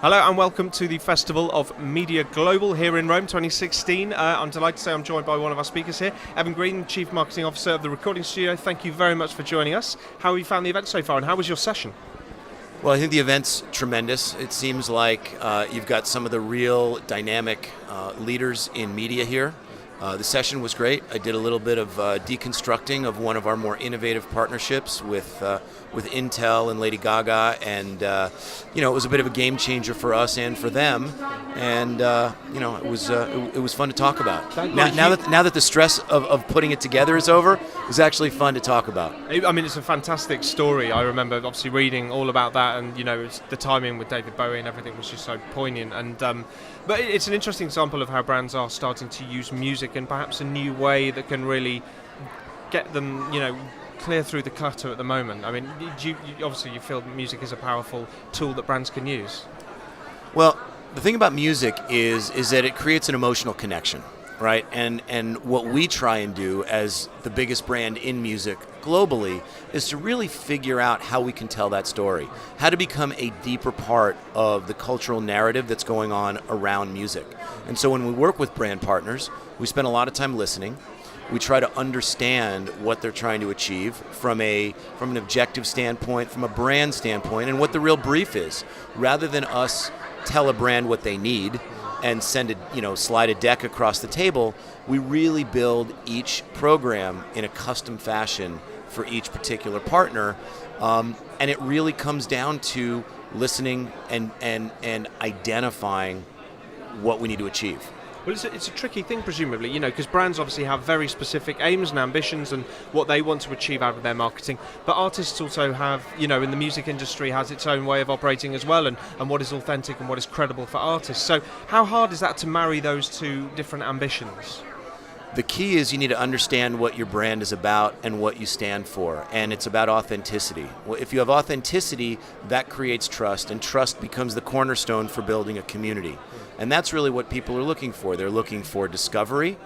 Hello and welcome to the Festival of Media Global here in Rome 2016. I'm delighted to say I'm joined by one of our speakers here, Evan Greene, Chief Marketing Officer of the Recording Studio. Thank you very much for joining us. How have you found the event so far and how was your session? Well, I think the event's tremendous. It seems like you've got some of the real dynamic leaders in media here. The session was great. I did a little bit of deconstructing of one of our more innovative partnerships with Intel and Lady Gaga, and it was a bit of a game changer for us and for them. And it was fun to talk about. Now that the stress of putting it together is over, it was actually fun to talk about. I mean, it's a fantastic story. I remember obviously reading all about that, and it's the timing with David Bowie and everything was just so poignant. And but it's an interesting example of how brands are starting to use music in perhaps a new way that can really get them, clear through the clutter at the moment. I mean, obviously you feel music is a powerful tool that brands can use. Well, the thing about music is that it creates an emotional connection, right? And what we try and do as the biggest brand in music globally is to really figure out how we can tell that story, how to become a deeper part of the cultural narrative that's going on around music. And so when we work with brand partners, we spend a lot of time listening. We try to understand what they're trying to achieve from an objective standpoint, from a brand standpoint, and what the real brief is. Rather than us tell a brand what they need and slide a deck across the table, we really build each program in a custom fashion for each particular partner, and it really comes down to listening and identifying what we need to achieve. Well, it's a tricky thing, presumably, because brands obviously have very specific aims and ambitions and what they want to achieve out of their marketing. But artists also have, in the music industry, has its own way of operating as well, and what is authentic and what is credible for artists. So how hard is that to marry those two different ambitions? The key is you need to understand what your brand is about and what you stand for, and it's about authenticity. Well, if you have authenticity, that creates trust, and trust becomes the cornerstone for building a community. And that's really what people are looking for. They're looking for discovery,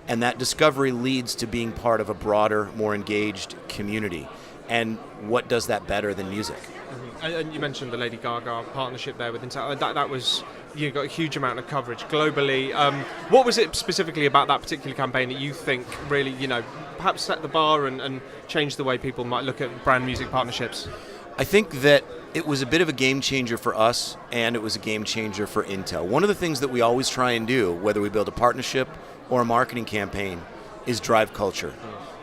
and that discovery leads to being part of a broader, more engaged community. And what does that better than music? Mm-hmm. And you mentioned the Lady Gaga partnership there with Intel. That was, got a huge amount of coverage globally. What was it specifically about that particular campaign that you think really, perhaps set the bar and changed the way people might look at brand music partnerships? I think that it was a bit of a game changer for us, and it was a game changer for Intel. One of the things that we always try and do, whether we build a partnership or a marketing campaign, is drive culture,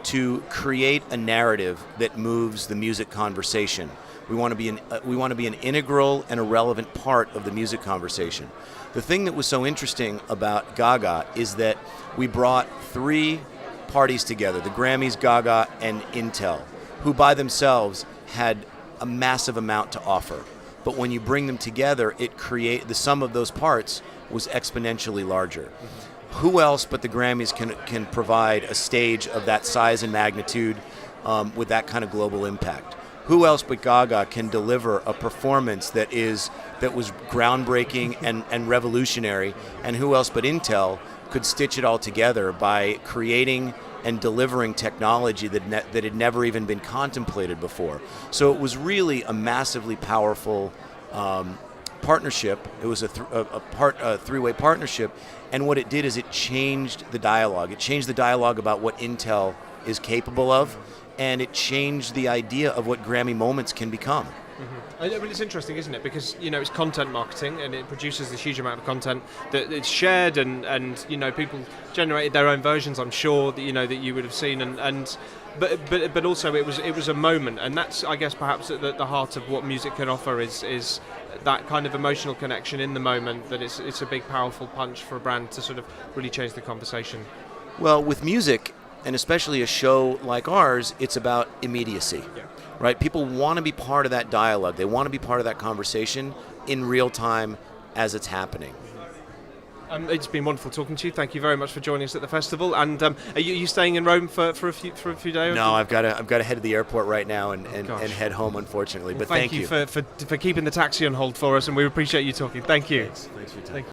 to create a narrative that moves the music conversation. We want to be an integral and a relevant part of the music conversation. The thing that was so interesting about Gaga is that we brought three parties together, the Grammys, Gaga, and Intel, who by themselves had a massive amount to offer. But when you bring them together, the sum of those parts was exponentially larger. Mm-hmm. Who else but the Grammys can provide a stage of that size and magnitude with that kind of global impact? Who else but Gaga can deliver a performance that was groundbreaking and revolutionary? And who else but Intel could stitch it all together by creating and delivering technology that had never even been contemplated before? So it was really a massively powerful partnership. It was a three-way partnership, and what it did is it changed the dialogue. It changed the dialogue about what Intel is capable of, and it changed the idea of what Grammy moments can become. Mm-hmm. I mean, it's interesting, isn't it? Because it's content marketing, and it produces this huge amount of content that it's shared, and people generated their own versions. I'm sure that that you would have seen, but also it was a moment, and that's, I guess, perhaps at the heart of what music can offer is that kind of emotional connection in the moment. That it's a big, powerful punch for a brand to sort of really change the conversation. Well, with music, and especially a show like ours, it's about immediacy. Yeah. Right? People want to be part of that dialogue. They want to be part of that conversation in real time as it's happening. It's been wonderful talking to you. Thank you very much for joining us at the festival. And are you staying in Rome for a few days? No, I've got to head to the airport right now and head home, unfortunately. Well, but thank you for keeping the taxi on hold for us, and we appreciate you talking. Thank you. Thanks for your time.